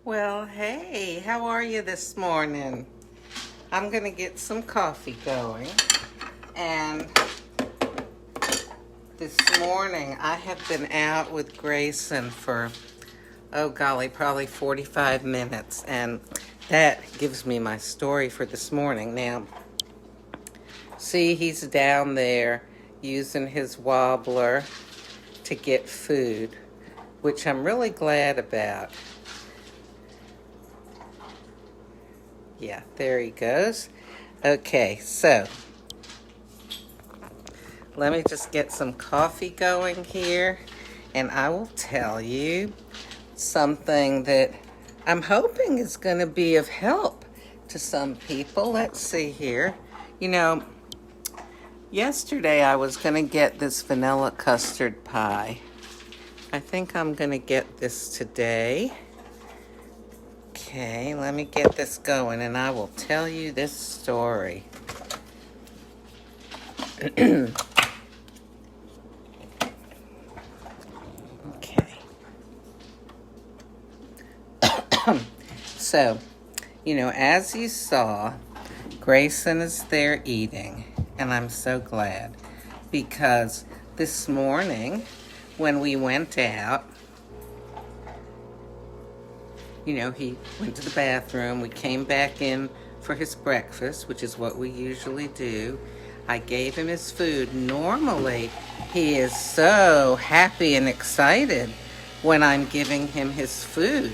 Well, hey, how are you this morning? I'm going to get some coffee going. And this morning I have been out with Grayson for, oh golly, probably 45 minutes. And that gives me my story for this morning. Now, see, he's down there using his wobbler to get food, which I'm really glad about. Yeah, there he goes. Okay, so let me just get some coffee going here, and I will tell you something that I'm hoping is going to be of help to some people. Let's see here. You know, yesterday I was going to get this vanilla custard pie. I think I'm going to get this today. Okay, let me get this going and I will tell you this story. Okay. So, you know, as you saw, Grayson is there eating, and I'm so glad because this morning when we went out, you know, he went to the bathroom. We came back in for his breakfast, which is what we usually do. I gave him his food. Normally, he is so happy and excited when I'm giving him his food.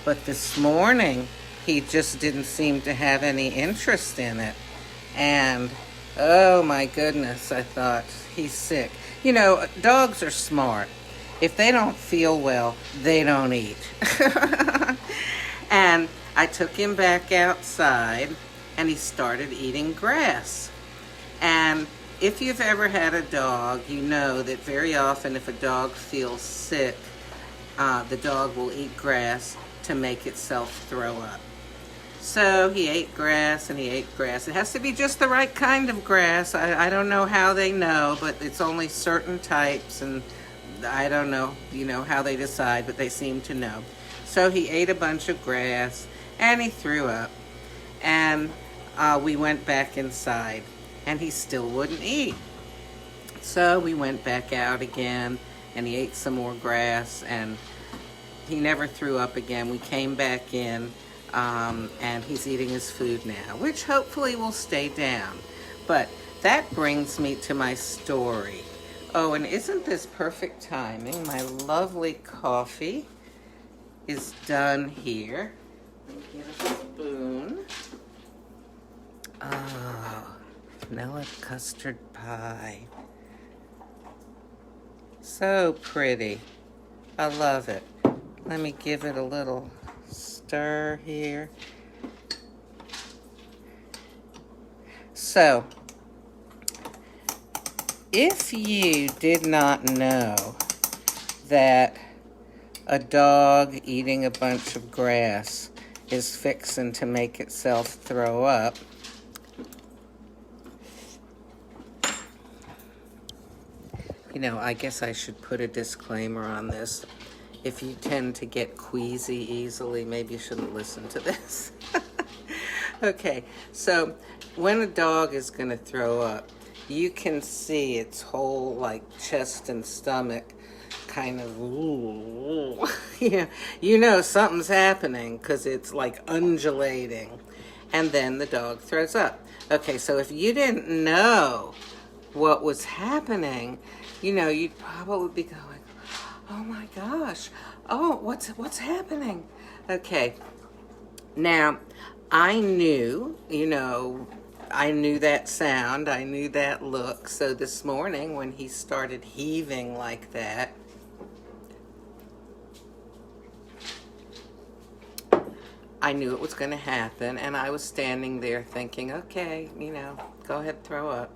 But this morning, he just didn't seem to have any interest in it. And, oh my goodness, I thought, he's sick. You know, dogs are smart. If they don't feel well, they don't eat. And I took him back outside, and he started eating grass. And if you've ever had a dog, you know that very often if a dog feels sick, the dog will eat grass to make itself throw up. So he ate grass and he ate grass. It has to be just the right kind of grass. I don't know how they know, but it's only certain types, and I don't know, you know, how they decide, but they seem to know. So he ate a bunch of grass and he threw up. And we went back inside and he still wouldn't eat. So we went back out again and he ate some more grass and he never threw up again. We came back in and he's eating his food now, which hopefully will stay down. But that brings me to my story. Oh, and isn't this perfect timing? My lovely coffee is done here. Let me get a spoon. Oh, vanilla custard pie. So pretty. I love it. Let me give it a little stir here. So, if you did not know that a dog eating a bunch of grass is fixing to make itself throw up, you know, I guess I should put a disclaimer on this. If you tend to get queasy easily, maybe you shouldn't listen to this. Okay, so when a dog is going to throw up, you can see its whole, like, chest and stomach kind of, yeah, you know something's happening because it's like undulating. And then the dog throws up. Okay, so if you didn't know what was happening, you know, you'd probably be going, oh my gosh, oh, what's happening? Okay, now, I knew, you know, I knew that sound, I knew that look. So this morning when he started heaving like that, I knew it was going to happen, and I was standing there thinking, okay, you know, go ahead, throw up.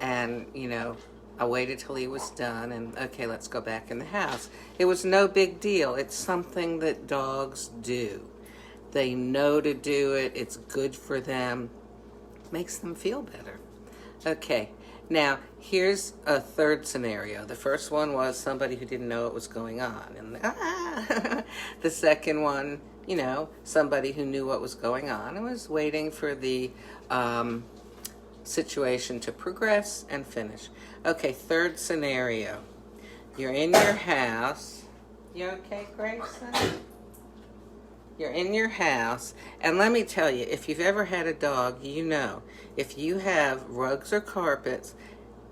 And, you know, I waited till he was done, and okay, let's go back in the house. It was no big deal. It's something that dogs do. They know to do it. It's good for them. Makes them feel better. Okay, Now, here's a third scenario. The first one was somebody who didn't know what was going on. And the second one, somebody who knew what was going on and was waiting for the situation to progress and finish. Okay, third scenario. You're in your house. You okay, Grayson? You're in your house, and let me tell you, if you've ever had a dog, you know, if you have rugs or carpets,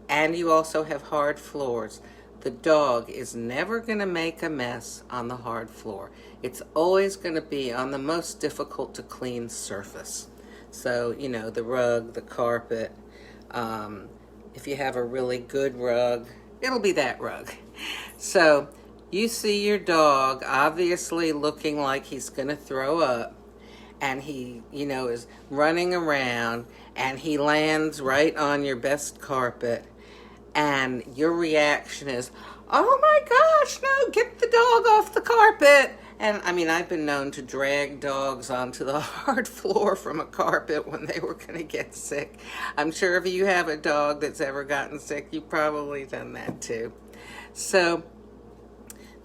and you also have hard floors, the dog is never going to make a mess on the hard floor. It's always going to be on the most difficult to clean surface. So, the rug, the carpet, if you have a really good rug, it'll be that rug. So, you see your dog obviously looking like he's going to throw up, and he, is running around, and he lands right on your best carpet, and your reaction is, oh my gosh, no, get the dog off the carpet. And I've been known to drag dogs onto the hard floor from a carpet when they were going to get sick. I'm sure if you have a dog that's ever gotten sick, you've probably done that too. So,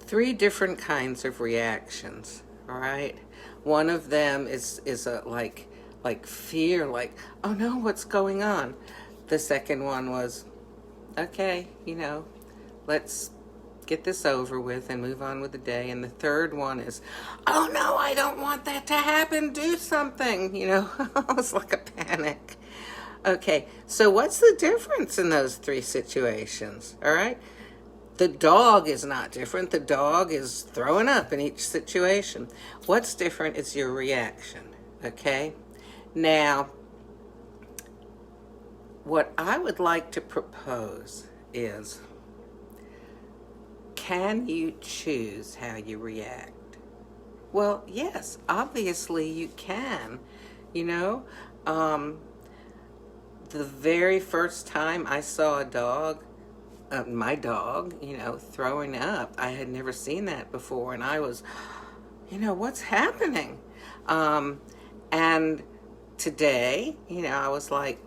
3 different kinds of reactions, all right? One of them is a like fear, like, oh no, what's going on? The second one was, okay, let's get this over with and move on with the day. And the third one is, oh no, I don't want that to happen, do something, It's like a panic. Okay, so what's the difference in those 3 situations, all right? The dog is not different. The dog is throwing up in each situation. What's different is your reaction, okay? Now, what I would like to propose is, can you choose how you react? Well, yes, obviously you can. The very first time I saw a dog, my dog, throwing up, I had never seen that before, and I was, what's happening? And today, I was like,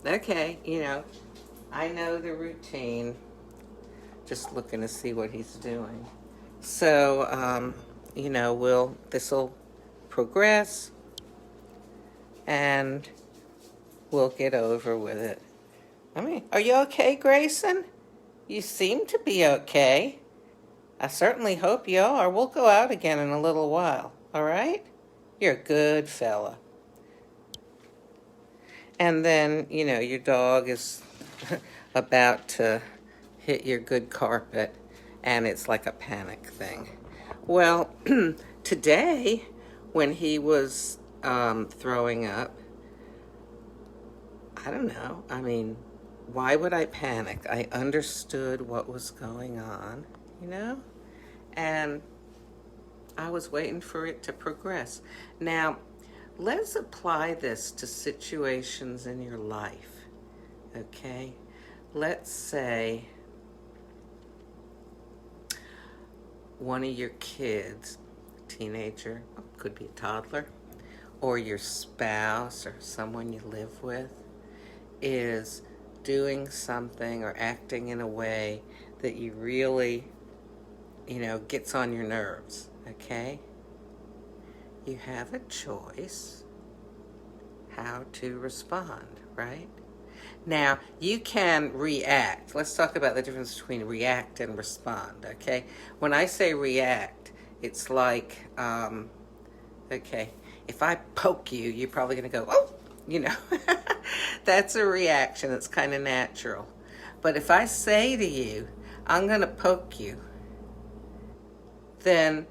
okay, I know the routine, just looking to see what he's doing. So, this'll progress, and we'll get over with it. Are you okay, Grayson? You seem to be okay. I certainly hope you are. We'll go out again in a little while, all right? You're a good fella. And then, your dog is about to hit your good carpet, and it's like a panic thing. Well, today, when he was throwing up, I don't know, why would I panic? I understood what was going on, and I was waiting for it to progress. Now, let's apply this to situations in your life, okay? Let's say one of your kids, teenager, could be a toddler, or your spouse or someone you live with, is doing something or acting in a way that you really, gets on your nerves, okay? You have a choice how to respond, right? Now, you can react. Let's talk about the difference between react and respond, okay? When I say react, it's like, okay, if I poke you, you're probably going to go, oh, That's a reaction. It's kind of natural. But if I say to you, I'm going to poke you, then,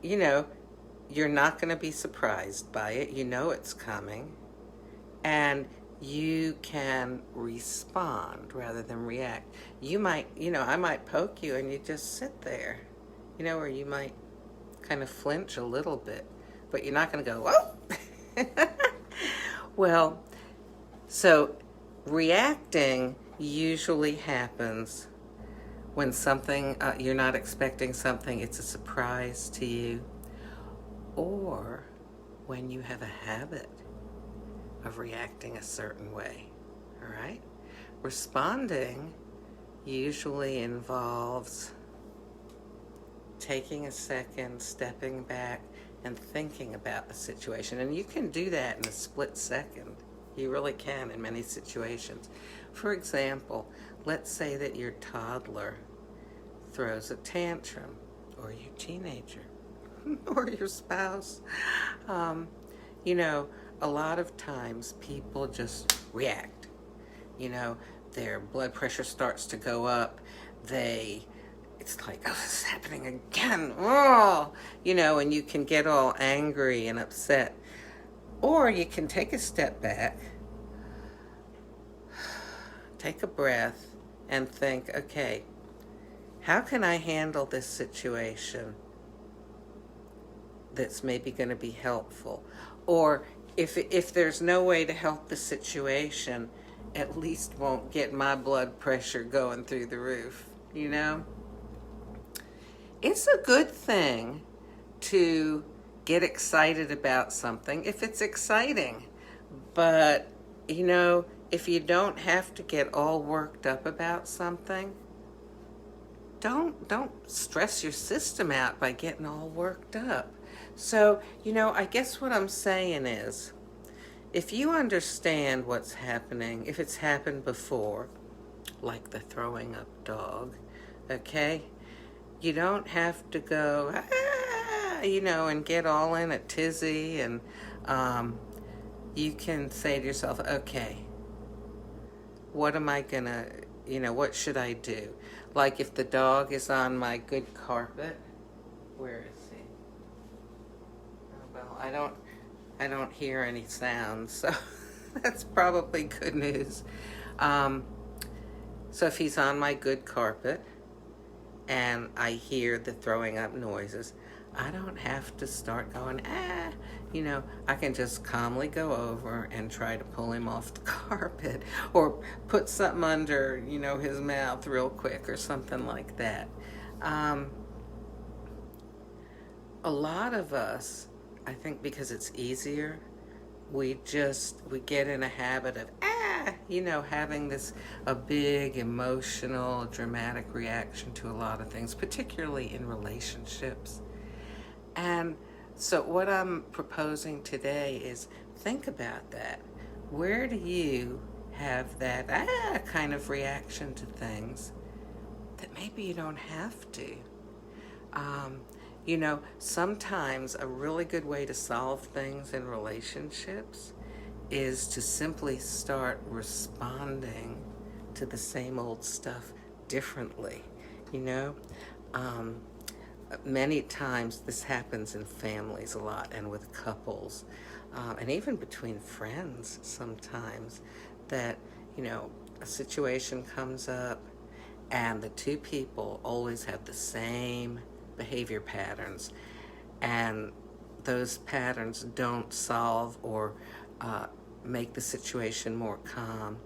you're not going to be surprised by it. You know it's coming. And you can respond rather than react. You might, I might poke you and you just sit there, or you might kind of flinch a little bit, but you're not going to go, whoa. Well, so reacting usually happens when something, you're not expecting something, it's a surprise to you, or when you have a habit of reacting a certain way, all right? responding usually involves taking a second, stepping back, and thinking about the situation. And you can do that in a split second. You really can in many situations. For example, let's say that your toddler throws a tantrum, or your teenager, or your spouse. You know, a lot of times people just react. You know, their blood pressure starts to go up. It's like, oh, this is happening again. Oh, you know, and you can get all angry and upset. Or you can take a step back, take a breath, and think, okay, how can I handle this situation that's maybe going to be helpful? Or if there's no way to help the situation, at least won't get my blood pressure going through the roof, you know? It's a good thing to get excited about something if it's exciting. But, you know, if you don't have to get all worked up about something, don't stress your system out by getting all worked up. So, you know, I guess what I'm saying is, if you understand what's happening, if it's happened before, like the throwing up dog, okay, you don't have to go, you know, and get all in a tizzy, and you can say to yourself, okay, what am I gonna, you know, what should I do? Like if the dog is on my good carpet, where is he? Oh, well, I don't hear any sounds, so that's probably good news. So if he's on my good carpet and I hear the throwing up noises, I don't have to start going, you know, I can just calmly go over and try to pull him off the carpet, or put something under, you know, his mouth real quick, or something like that. A lot of us, I think because it's easier, we get in a habit of, you know, having a big emotional, dramatic reaction to a lot of things, particularly in relationships. And so what I'm proposing today is think about that. Where do you have that kind of reaction to things that maybe you don't have to? You know, sometimes a really good way to solve things in relationships is to simply start responding to the same old stuff differently, you know? Many times this happens in families a lot, and with couples, and even between friends sometimes, that, you know, a situation comes up and the two people always have the same behavior patterns, and those patterns don't solve or make the situation more calm.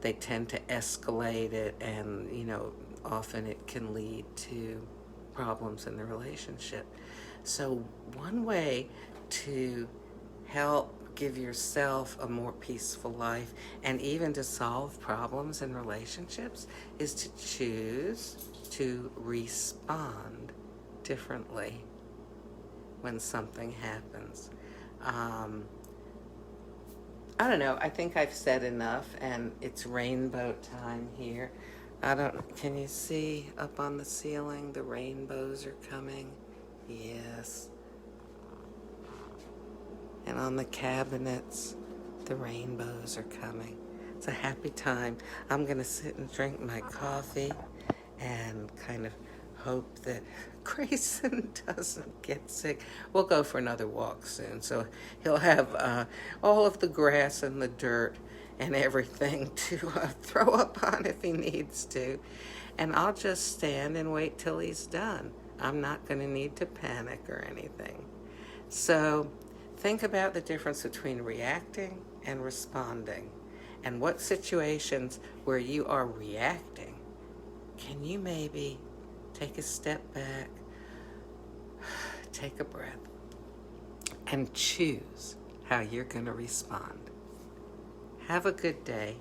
They tend to escalate it, and, you know, often it can lead to problems in the relationship. So one way to help give yourself a more peaceful life, and even to solve problems in relationships, is to choose to respond differently when something happens. I don't know, I think I've said enough, and it's rainbow time here. Can you see up on the ceiling, the rainbows are coming? Yes. And on the cabinets, the rainbows are coming. It's a happy time. I'm gonna sit and drink my coffee and kind of hope that Grayson doesn't get sick. We'll go for another walk soon, so he'll have all of the grass and the dirt and everything to throw up on if he needs to. And I'll just stand and wait till he's done. I'm not going to need to panic or anything. So think about the difference between reacting and responding, and what situations where you are reacting, can you maybe take a step back, take a breath, and choose how you're going to respond. Have a good day.